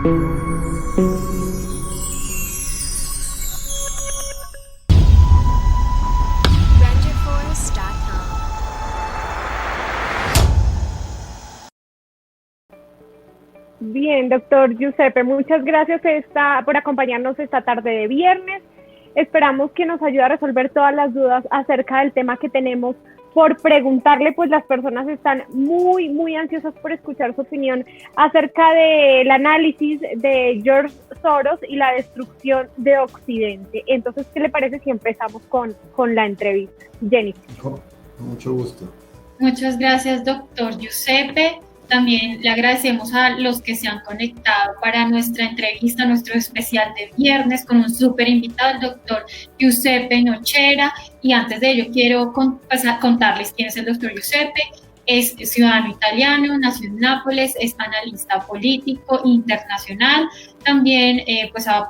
Bien, doctor Giuseppe, muchas gracias por acompañarnos esta tarde de viernes. Esperamos que nos ayude a resolver todas las dudas acerca del tema que tenemos por preguntarle, pues las personas están muy ansiosas por escuchar su opinión acerca del análisis de George Soros y la destrucción de Occidente. Entonces, ¿qué le parece si empezamos con la entrevista? Jennifer. Con mucho gusto. Muchas gracias, doctor Giuseppe. También le agradecemos a los que se han conectado para nuestra entrevista, nuestro especial de viernes con un súper invitado, el doctor Giuseppe Nochera. Y antes de ello quiero contarles quién es el doctor Giuseppe. Es ciudadano italiano, nació en Nápoles, es analista político internacional. También pues ha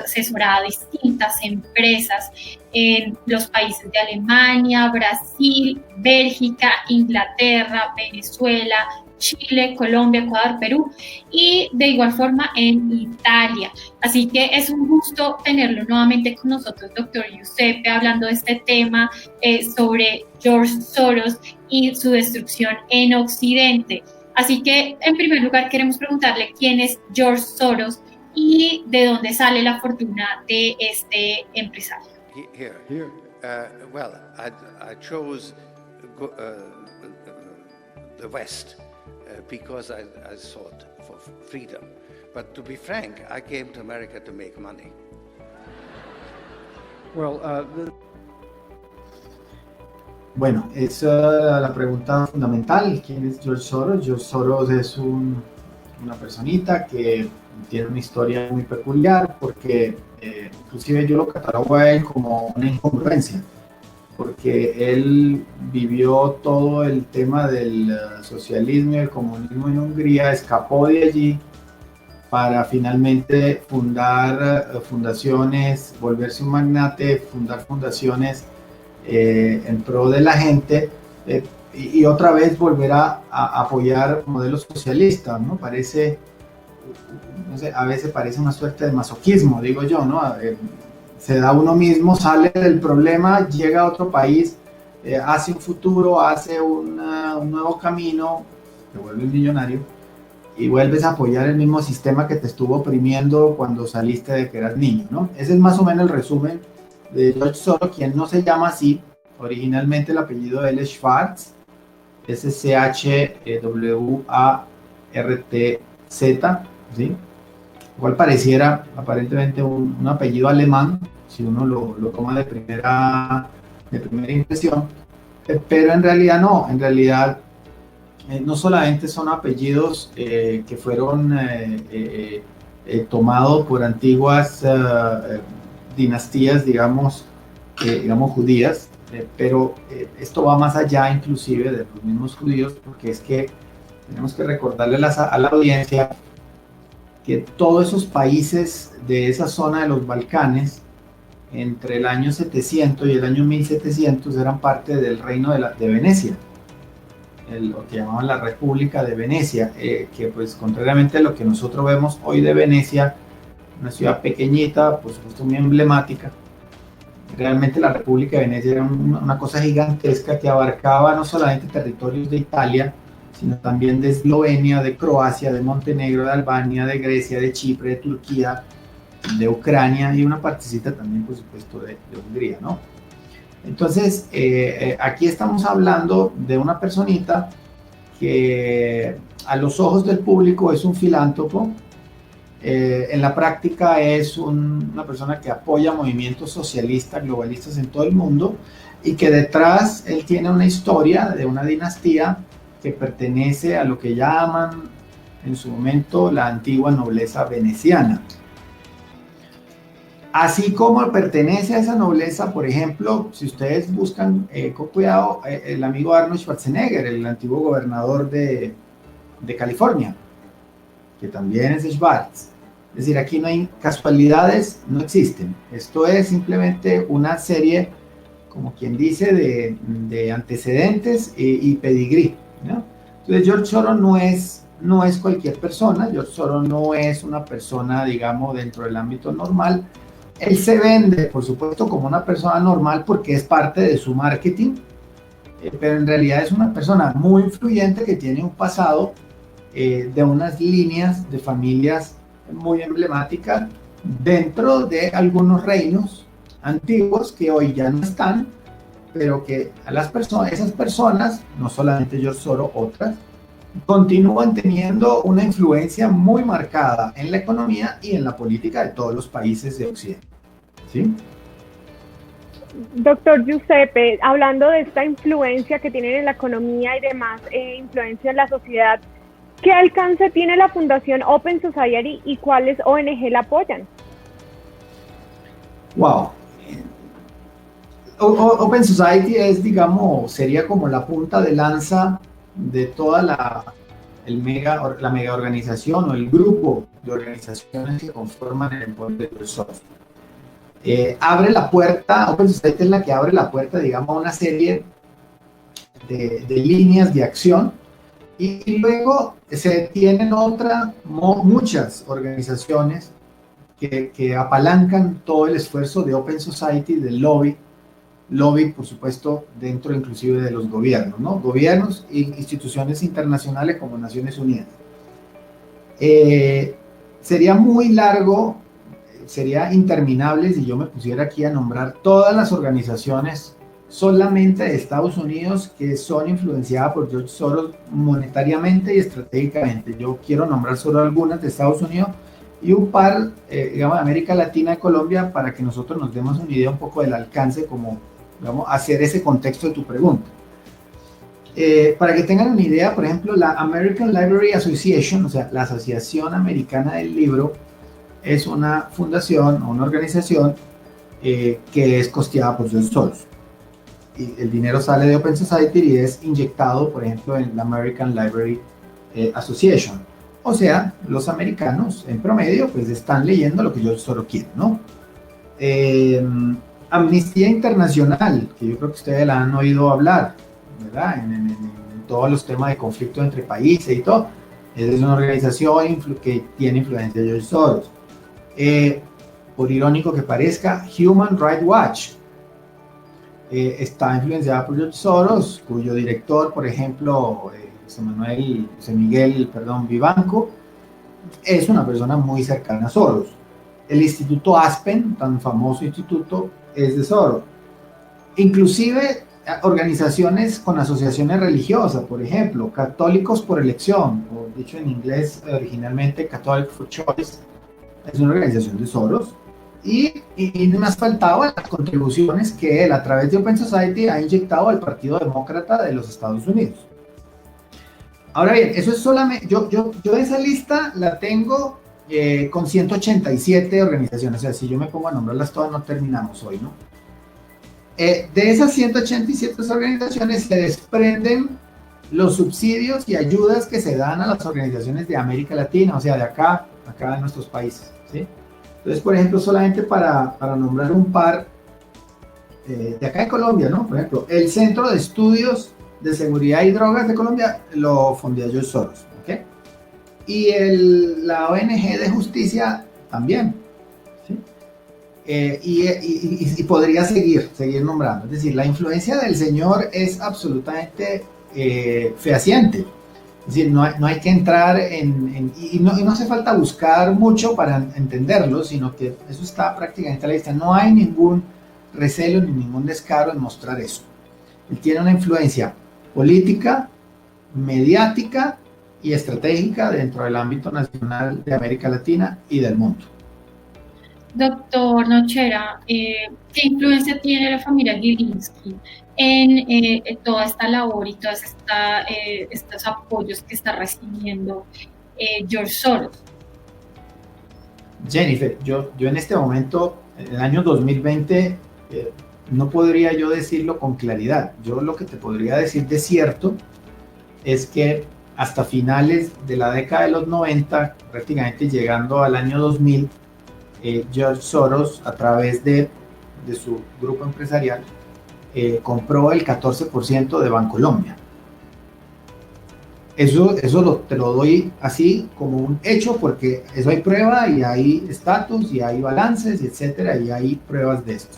asesorado a distintas empresas en los países de Alemania, Brasil, Bélgica, Inglaterra, Venezuela, Chile, Colombia, Ecuador, Perú y de igual forma en Italia. Así que es un gusto tenerlo nuevamente con nosotros, doctor Giuseppe, hablando de este tema sobre George Soros y su destrucción en Occidente. Así que, en primer lugar, queremos preguntarle quién es George Soros y de dónde sale la fortuna de este empresario. Here. Well, I chose the West because I sought for freedom. But to be frank, I came to America to make money. Well, Bueno, es la pregunta fundamental. ¿Quién es George Soros? George Soros es una personita que tiene una historia muy peculiar porque inclusive yo lo catalogo a él como una incongruencia, porque él vivió todo el tema del socialismo y el comunismo en Hungría, escapó de allí para finalmente fundar fundaciones, volverse un magnate, fundar fundaciones en pro de la gente y otra vez volver a apoyar modelos socialistas, ¿no? Parece, no sé, a veces parece una suerte de masoquismo, digo yo, ¿no? Se da uno mismo, sale del problema, llega a otro país, hace un futuro, hace un nuevo camino, te vuelves millonario y vuelves a apoyar el mismo sistema que te estuvo oprimiendo cuando saliste de que eras niño, ¿no? Ese es más o menos el resumen de George Soros, quien no se llama así. Originalmente el apellido de él es Schwartz, S-C-H-W-A-R-T-Z, ¿sí? Igual pareciera aparentemente un apellido alemán, si uno lo toma de primera impresión, pero en realidad no, en realidad no solamente son apellidos que fueron tomados por antiguas dinastías, digamos judías, pero esto va más allá inclusive de los mismos judíos, porque es que tenemos que recordarle a la audiencia que todos esos países de esa zona de los Balcanes, entre el año 700 y el año 1700, eran parte del reino de Venecia, lo que llamaban la República de Venecia, que pues contrariamente a lo que nosotros vemos hoy de Venecia, una ciudad pequeñita, por supuesto muy emblemática, realmente la República de Venecia era una cosa gigantesca que abarcaba no solamente territorios de Italia, sino también de Eslovenia, de Croacia, de Montenegro, de Albania, de Grecia, de Chipre, de Turquía, de Ucrania y una partecita también, por supuesto, de Hungría, ¿no? Entonces, aquí estamos hablando de una personita que a los ojos del público es un filántropo, en la práctica es una persona que apoya movimientos socialistas, globalistas en todo el mundo, y que detrás él tiene una historia de una dinastía que pertenece a lo que llaman en su momento la antigua nobleza veneciana. Así como pertenece a esa nobleza, por ejemplo, si ustedes buscan con cuidado, el amigo Arnold Schwarzenegger, el antiguo gobernador de California, que también es Schwartz. Es decir, aquí no hay casualidades, no existen. Esto es simplemente una serie, como quien dice, de antecedentes y pedigrí, ¿no? Entonces George Soros no es no es cualquier persona. George Soros no es una persona, digamos, dentro del ámbito normal. Él se vende, por supuesto, como una persona normal porque es parte de su marketing, pero en realidad es una persona muy influyente que tiene un pasado de unas líneas de familias muy emblemáticas dentro de algunos reinos antiguos que hoy ya no están, pero que a las personas, esas personas, no solamente George Soros, otras, continúan teniendo una influencia muy marcada en la economía y en la política de todos los países de Occidente. ¿Sí? Doctor Giuseppe, hablando de esta influencia que tienen en la economía y demás, influencia en la sociedad, ¿qué alcance tiene la Fundación Open Society y cuáles ONG la apoyan? Wow. Open Society es, digamos, sería como la punta de lanza de toda la mega organización o el grupo de organizaciones que conforman el entorno de Soros. Abre la puerta, Open Society es la que abre la puerta, digamos, a una serie de líneas de acción, y luego se tienen muchas organizaciones que apalancan todo el esfuerzo de Open Society, del lobby, por supuesto, dentro inclusive de los gobiernos, ¿no? Gobiernos e instituciones internacionales como Naciones Unidas. Sería muy largo, sería interminable si yo me pusiera aquí a nombrar todas las organizaciones solamente de Estados Unidos que son influenciadas por George Soros monetariamente y estratégicamente. Yo quiero nombrar solo algunas de Estados Unidos y un par, digamos, de América Latina y Colombia, para que nosotros nos demos una idea un poco del alcance, como, digamos, hacer ese contexto de tu pregunta. Para que tengan una idea, por ejemplo, la American Library Association, o sea, la Asociación Americana del Libro, es una fundación o una organización que es costeada por George Soros. Y el dinero sale de Open Society y es inyectado, por ejemplo, en la American Library Association. O sea, los americanos, en promedio, pues están leyendo lo que George Soros quiere, ¿no? Amnistía Internacional, que yo creo que ustedes la han oído hablar, ¿verdad? En todos los temas de conflicto entre países y todo. Es una organización que tiene influencia de George Soros. Por irónico que parezca, Human Rights Watch está influenciada por George Soros, cuyo director, por ejemplo, José Miguel Vivanco, es una persona muy cercana a Soros. El Instituto Aspen, tan famoso instituto, es de Soros. Inclusive organizaciones con asociaciones religiosas, por ejemplo, Católicos por Elección, o dicho en inglés originalmente Catholic for Choice, es una organización de Soros. Y no me has faltado las contribuciones que él, a través de Open Society, ha inyectado al Partido Demócrata de los Estados Unidos. Ahora bien, eso es solamente, yo esa lista la tengo con 187 organizaciones, o sea, si yo me pongo a nombrarlas todas no terminamos hoy, ¿no? De esas 187 organizaciones se desprenden los subsidios y ayudas que se dan a las organizaciones de América Latina, o sea, de acá de nuestros países, ¿sí? Entonces, por ejemplo, solamente para nombrar un par, de acá de Colombia, ¿no? Por ejemplo, el Centro de Estudios de Seguridad y Drogas de Colombia lo fundó George Soros, ¿ok? Y la ONG de Justicia también, ¿sí? Y podría seguir nombrando. Es decir, la influencia del señor es absolutamente fehaciente. Es decir, no hay que entrar y no hace falta buscar mucho para entenderlo, sino que eso está prácticamente a la vista. No hay ningún recelo ni ningún descaro en mostrar eso. Él tiene una influencia política, mediática y estratégica dentro del ámbito nacional de América Latina y del mundo. Doctor Nochera, ¿qué influencia tiene la familia Gilinski en toda esta labor y todos estos apoyos que está recibiendo George Soros? Jennifer, yo en este momento, en el año 2020, no podría yo decirlo con claridad. Yo lo que te podría decir de cierto es que hasta finales de la década de los 90, prácticamente llegando al año 2000, George Soros, a través de su grupo empresarial, compró el 14% de Bancolombia. te lo doy así como un hecho, porque eso hay prueba y hay estatus y hay balances, y etcétera, y hay pruebas de esto.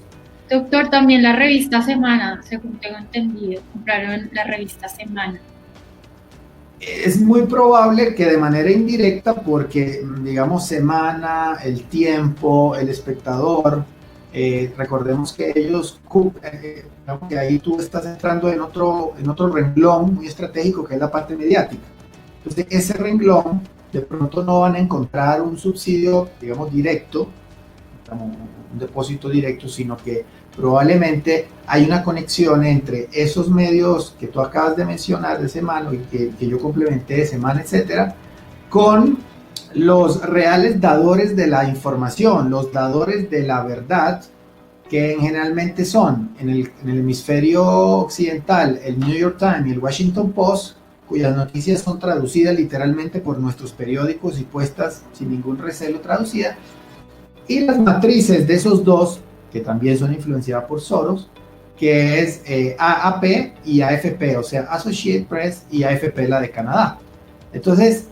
Doctor, también la revista Semana, según tengo entendido, compraron la revista Semana. Es muy probable que de manera indirecta, porque digamos Semana, El Tiempo, El Espectador, recordemos que ellos, digamos que ahí tú estás entrando en otro renglón muy estratégico, que es la parte mediática. Entonces ese renglón de pronto no van a encontrar un subsidio, digamos, directo, digamos, un depósito directo, sino que probablemente hay una conexión entre esos medios que tú acabas de mencionar de Semana y que yo complementé de Semana, etcétera, con los reales dadores de la información, los dadores de la verdad, que generalmente son en el hemisferio occidental el New York Times y el Washington Post, cuyas noticias son traducidas literalmente por nuestros periódicos y puestas sin ningún recelo traducidas, y las matrices de esos dos, que también son influenciadas por Soros, que es AAP y AFP, o sea, Associated Press y AFP, la de Canadá. Entonces,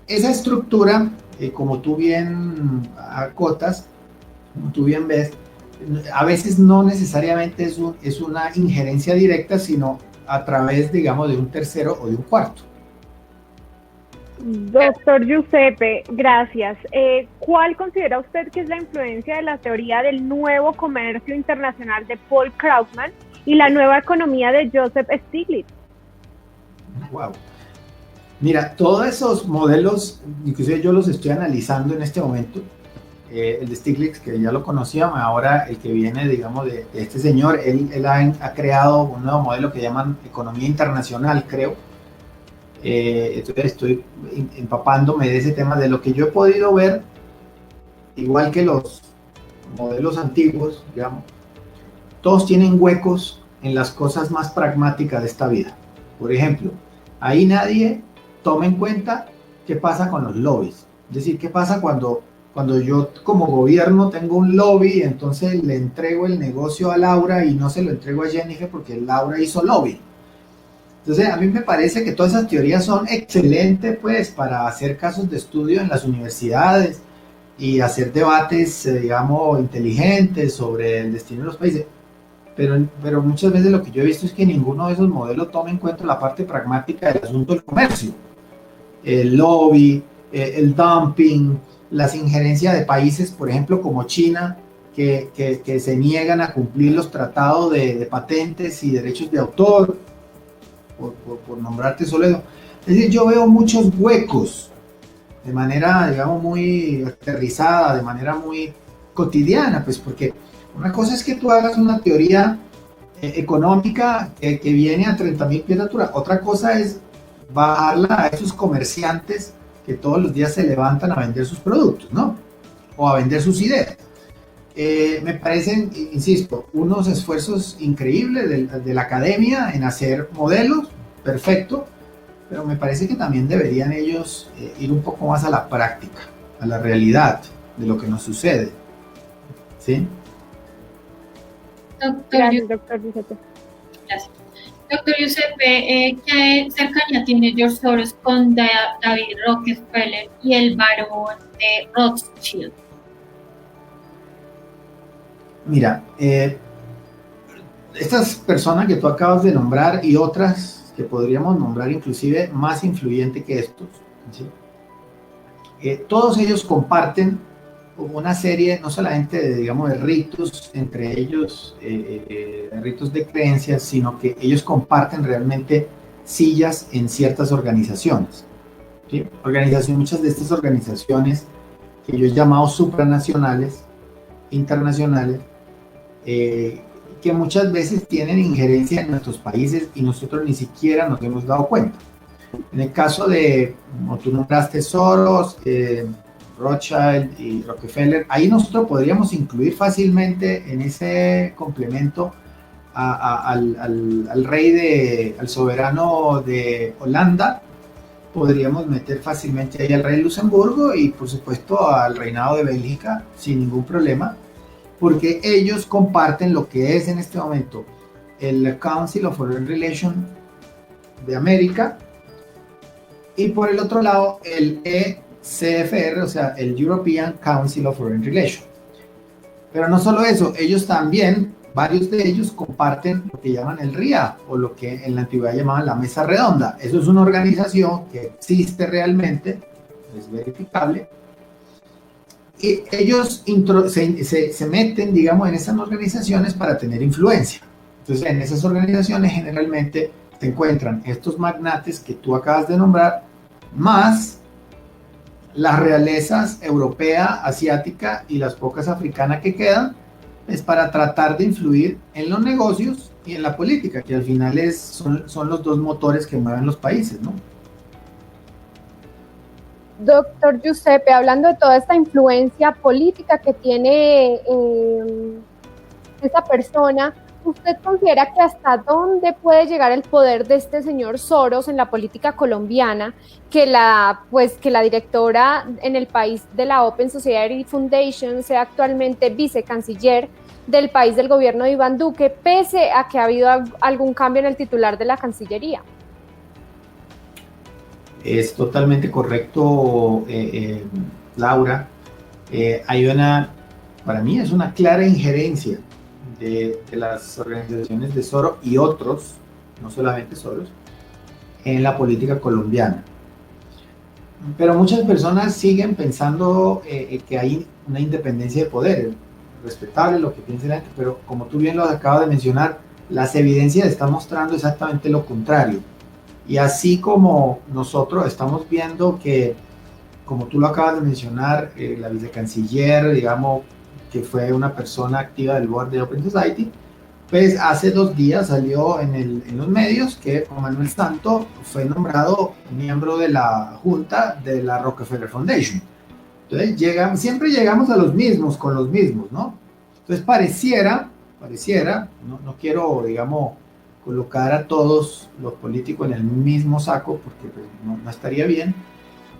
esa estructura, como tú bien acotas, como tú bien ves, a veces no necesariamente es una injerencia directa, sino a través, digamos, de un tercero o de un cuarto. Doctor Giuseppe, gracias. ¿Cuál considera usted que es la influencia de la teoría del nuevo comercio internacional de Paul Krugman y la nueva economía de Joseph Stiglitz? Wow. Mira, todos esos modelos, inclusive yo los estoy analizando en este momento. El de Stiglitz, que ya lo conocíamos, ahora el que viene, digamos, de este señor, él ha creado un nuevo modelo que llaman economía internacional, creo. Entonces estoy empapándome de ese tema, de lo que yo he podido ver, igual que los modelos antiguos, digamos, todos tienen huecos en las cosas más pragmáticas de esta vida. Por ejemplo, ahí nadie toma en cuenta qué pasa con los lobbies, es decir, qué pasa cuando yo como gobierno tengo un lobby y entonces le entrego el negocio a Laura y no se lo entrego a Jennifer porque Laura hizo lobby. Entonces, a mí me parece que todas esas teorías son excelentes, pues, para hacer casos de estudio en las universidades y hacer debates, digamos, inteligentes sobre el destino de los países. Pero muchas veces lo que yo he visto es que ninguno de esos modelos toma en cuenta la parte pragmática del asunto del comercio. El lobby, el dumping, las injerencias de países, por ejemplo, como China, que se niegan a cumplir los tratados de patentes y derechos de autor, por nombrarte solo eso. Es decir, yo veo muchos huecos de manera, digamos, muy aterrizada, de manera muy cotidiana, pues porque una cosa es que tú hagas una teoría económica que viene a 30.000 pies de altura, otra cosa es bajarla a esos comerciantes que todos los días se levantan a vender sus productos, ¿no? O a vender sus ideas. Me parecen, insisto, unos esfuerzos increíbles de la academia en hacer modelos, perfecto, pero me parece que también deberían ellos ir un poco más a la práctica, a la realidad de lo que nos sucede. ¿Sí? Gracias, doctor Giuseppe. Gracias. Doctor Giuseppe, ¿qué cercanía tiene George Soros con David Rockefeller y el barón de Rothschild? Mira, estas personas que tú acabas de nombrar y otras que podríamos nombrar inclusive más influyentes que estos, ¿sí? Todos ellos comparten una serie no solamente de, digamos, de ritos entre ellos, ritos de creencias, sino que ellos comparten realmente sillas en ciertas organizaciones, ¿sí? Muchas de estas organizaciones que yo he llamado supranacionales, internacionales, que muchas veces tienen injerencia en nuestros países y nosotros ni siquiera nos hemos dado cuenta. En el caso de, como tú nombraste, Soros, Rothschild y Rockefeller, ahí nosotros podríamos incluir fácilmente en ese complemento al rey al soberano de Holanda, podríamos meter fácilmente ahí al rey de Luxemburgo y por supuesto al reinado de Bélgica sin ningún problema, porque ellos comparten lo que es en este momento el Council of Foreign Relations de América Y por el otro lado, el ECFR, o sea, el European Council of Foreign Relations. Pero no solo eso, ellos también, varios de ellos comparten lo que llaman el RIA, o lo que en la antigüedad llamaban la Mesa Redonda. Eso es una organización que existe realmente, es verificable, y ellos se meten, digamos, en esas organizaciones para tener influencia. Entonces, en esas organizaciones generalmente se encuentran estos magnates que tú acabas de nombrar, más las realezas europea, asiática y las pocas africanas que quedan, es para tratar de influir en los negocios y en la política, que al final son los dos motores que mueven los países, ¿no? Doctor Giuseppe, hablando de toda esta influencia política que tiene esta persona, ¿usted considera que hasta dónde puede llegar el poder de este señor Soros en la política colombiana, que la directora en el país de la Open Society Foundation sea actualmente vicecanciller del país del gobierno de Iván Duque, pese a que ha habido algún cambio en el titular de la Cancillería? Es totalmente correcto, Laura. Para mí es una clara injerencia de las organizaciones de Soros y otros, no solamente Soros, en la política colombiana. Pero muchas personas siguen pensando que hay una independencia de poder, respetable lo que piense la gente, pero como tú bien lo acabas de mencionar, las evidencias están mostrando exactamente lo contrario. Y así como nosotros estamos viendo que, como tú lo acabas de mencionar, la vicecanciller, digamos, que fue una persona activa del board de Open Society, pues hace 2 días salió en los medios que Juan Manuel Santo fue nombrado miembro de la junta de la Rockefeller Foundation. Entonces siempre llegamos a los mismos con los mismos, ¿no? Entonces pareciera, no quiero, digamos, colocar a todos los políticos en el mismo saco, porque pues, no estaría bien,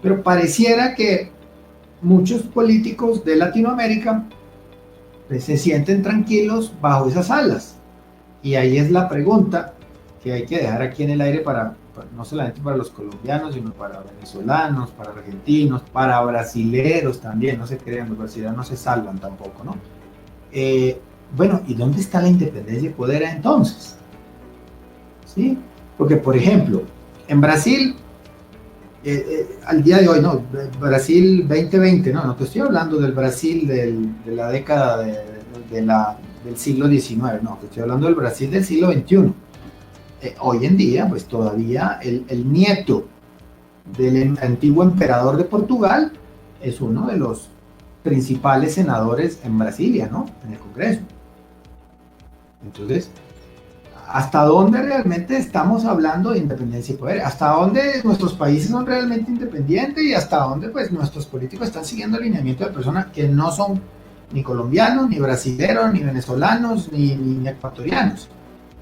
pero pareciera que muchos políticos de Latinoamérica pues, se sienten tranquilos bajo esas alas. Y ahí es la pregunta que hay que dejar aquí en el aire no solamente para los colombianos, sino para venezolanos, para argentinos, para brasileros también, no se crean, los brasileños no se salvan tampoco, ¿no? Bueno, ¿y dónde está la independencia de poder entonces? ¿Sí? Porque, por ejemplo, en Brasil, al día de hoy, no, Brasil 2020, no te estoy hablando del Brasil de la década del siglo XIX, no, te estoy hablando del Brasil del siglo XXI. Hoy en día, pues todavía el nieto del antiguo emperador de Portugal es uno de los principales senadores en Brasilia, ¿no? En el Congreso. Entonces, ¿hasta dónde realmente estamos hablando de independencia y poder? ¿Hasta dónde nuestros países son realmente independientes y hasta dónde pues nuestros políticos están siguiendo alineamiento de personas que no son ni colombianos, ni brasileños, ni venezolanos, ni ecuatorianos?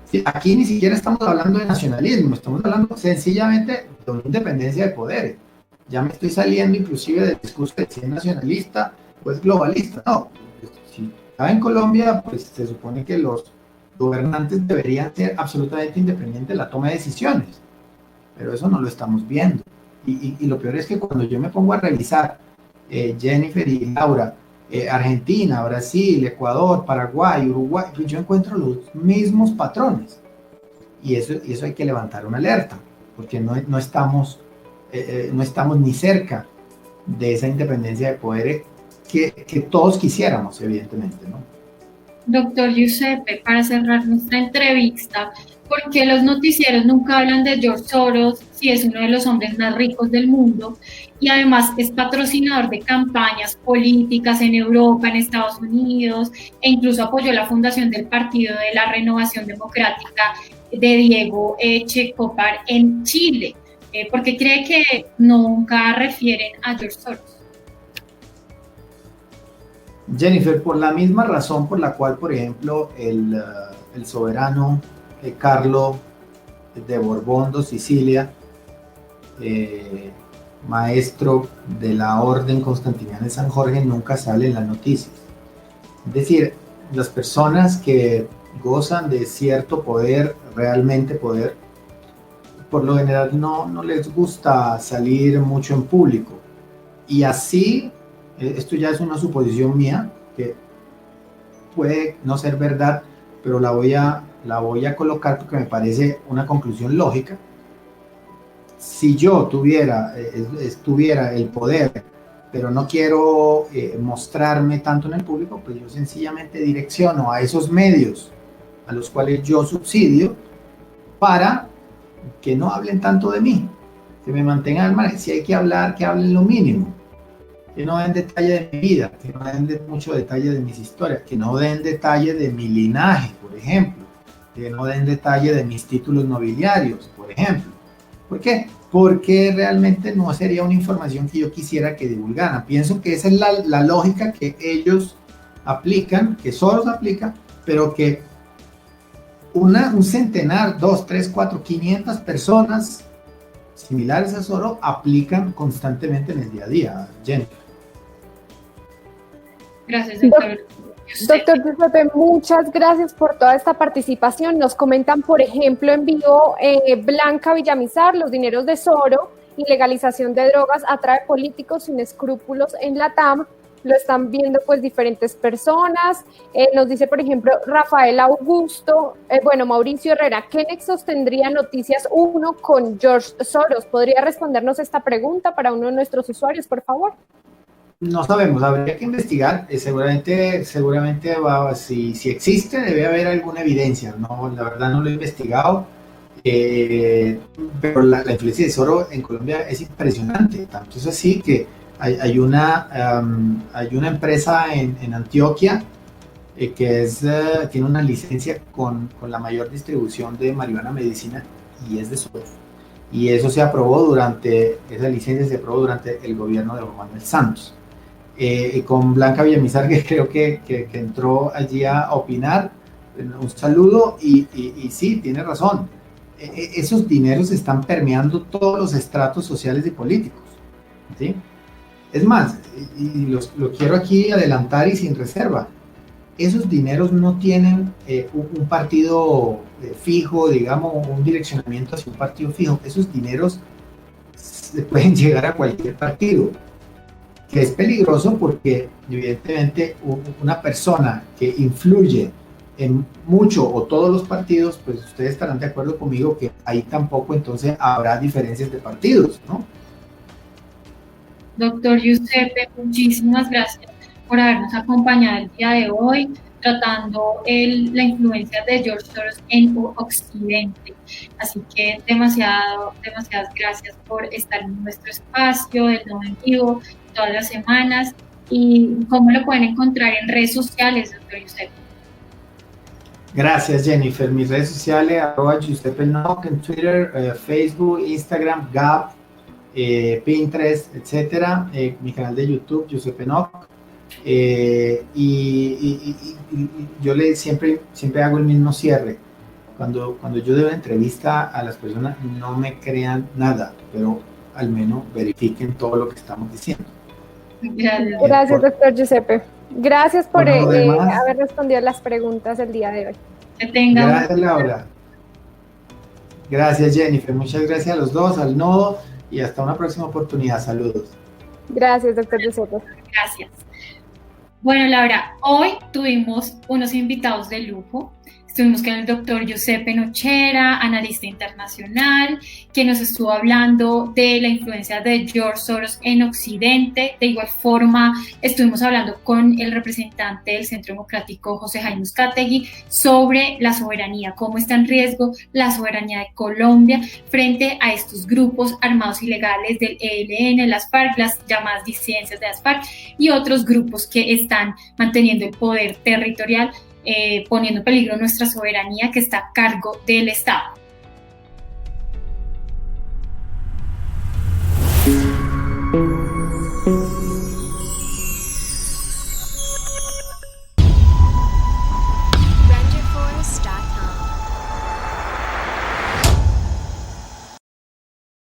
¿Sí? Aquí ni siquiera estamos hablando de nacionalismo, estamos hablando sencillamente de una independencia de poderes. Ya me estoy saliendo inclusive del discurso de si es nacionalista o es globalista. No, si está en Colombia, pues se supone que los gobernantes deberían ser absolutamente independientes de la toma de decisiones, pero eso no lo estamos viendo. Y lo peor es que cuando yo me pongo a revisar, Jennifer y Laura, Argentina, Brasil, Ecuador, Paraguay, Uruguay, pues yo encuentro los mismos patrones. Y eso hay que levantar una alerta, porque no estamos ni cerca de esa independencia de poder que todos quisiéramos, evidentemente, ¿no? Doctor Giuseppe, para cerrar nuestra entrevista, ¿por qué los noticieros nunca hablan de George Soros si es uno de los hombres más ricos del mundo y además es patrocinador de campañas políticas en Europa, en Estados Unidos, e incluso apoyó la fundación del Partido de la Renovación Democrática de Diego Checopar en Chile? ¿Por qué cree que nunca refieren a George Soros? Jennifer, por la misma razón por la cual, por ejemplo, el soberano Carlo de Borbón, Sicilia, maestro de la Orden Constantiniana de San Jorge, nunca sale en las noticias. Es decir, las personas que gozan de cierto poder, realmente poder, por lo general no les gusta salir mucho en público. Y así, esto ya es una suposición mía, que puede no ser verdad, pero la voy a colocar porque me parece una conclusión lógica. Si yo tuviera el poder, pero no quiero mostrarme tanto en el público, pues yo sencillamente direcciono a esos medios a los cuales yo subsidio para que no hablen tanto de mí, que me mantengan al margen. Si hay que hablar, que hablen lo mínimo, que no den detalle de mi vida, que no den mucho detalle de mis historias, que no den detalle de mi linaje, por ejemplo, que no den detalle de mis títulos nobiliarios, por ejemplo. ¿Por qué? Porque realmente no sería una información que yo quisiera que divulgaran. Pienso que esa es la lógica que ellos aplican, que Soros aplica, pero que un centenar, 2, 3, 4, 500 personas similares a Soros aplican constantemente en el día a día. Jennifer. Gracias, doctor. Doctor Giuseppe, muchas gracias por toda esta participación. Nos comentan, por ejemplo, en vivo, Blanca Villamizar, los dineros de Soros y legalización de drogas atrae políticos sin escrúpulos en la TAM. Lo están viendo pues diferentes personas. Nos dice, por ejemplo, Rafael Augusto, Mauricio Herrera, ¿qué nexos tendría Noticias 1 con George Soros? ¿Podría respondernos esta pregunta para uno de nuestros usuarios, por favor? No sabemos, habría que investigar. Seguramente si existe, debe haber alguna evidencia. No, la verdad no lo he investigado. Pero la influencia de Soros en Colombia es impresionante. Tanto es así que hay una empresa en Antioquia que tiene una licencia con la mayor distribución de marihuana medicina y es de Soros. Y esa licencia se aprobó durante el gobierno de Juan Manuel Santos. Con Blanca Villamizar, que creo que entró allí a opinar, un saludo, y sí, tiene razón. Esos dineros están permeando todos los estratos sociales y políticos, ¿sí? Es más, y lo quiero aquí adelantar y sin reserva, esos dineros no tienen un partido fijo, digamos, un direccionamiento hacia un partido fijo. Esos dineros pueden llegar a cualquier partido, que es peligroso porque evidentemente una persona que influye en mucho o todos los partidos, pues ustedes estarán de acuerdo conmigo que ahí tampoco entonces habrá diferencias de partidos, ¿no? Doctor Giuseppe, muchísimas gracias por habernos acompañado el día de hoy tratando la influencia de George Soros en Occidente. Así que demasiadas gracias por estar en nuestro espacio del Nodo en Vivo todas las semanas. ¿Y cómo lo pueden encontrar en redes sociales, doctor Giuseppe? Gracias, Jennifer. Mis redes sociales, @Giuseppe Nock en Twitter, Facebook, Instagram, Gap, Pinterest, etcétera. Mi canal de YouTube, Giuseppe Nock. Y yo siempre hago el mismo cierre. Cuando yo doy una entrevista a las personas, no me crean nada, pero al menos verifiquen todo lo que estamos diciendo. Gracias, doctor Giuseppe. Gracias por haber respondido las preguntas el día de hoy. Gracias, Laura. Gracias, Jennifer. Muchas gracias a los dos, al Nodo, y hasta una próxima oportunidad. Saludos. Gracias, doctor Giuseppe. Gracias. Bueno, Laura, hoy tuvimos unos invitados de lujo. Estuvimos con el doctor Giuseppe Nochera, analista internacional, que nos estuvo hablando de la influencia de George Soros en Occidente. De igual forma, estuvimos hablando con el representante del Centro Democrático, José Jaime Uzcategui, sobre la soberanía, cómo está en riesgo la soberanía de Colombia frente a estos grupos armados ilegales del ELN, las FARC, las llamadas disidencias de las FARC y otros grupos que están manteniendo el poder territorial, poniendo en peligro nuestra soberanía que está a cargo del Estado.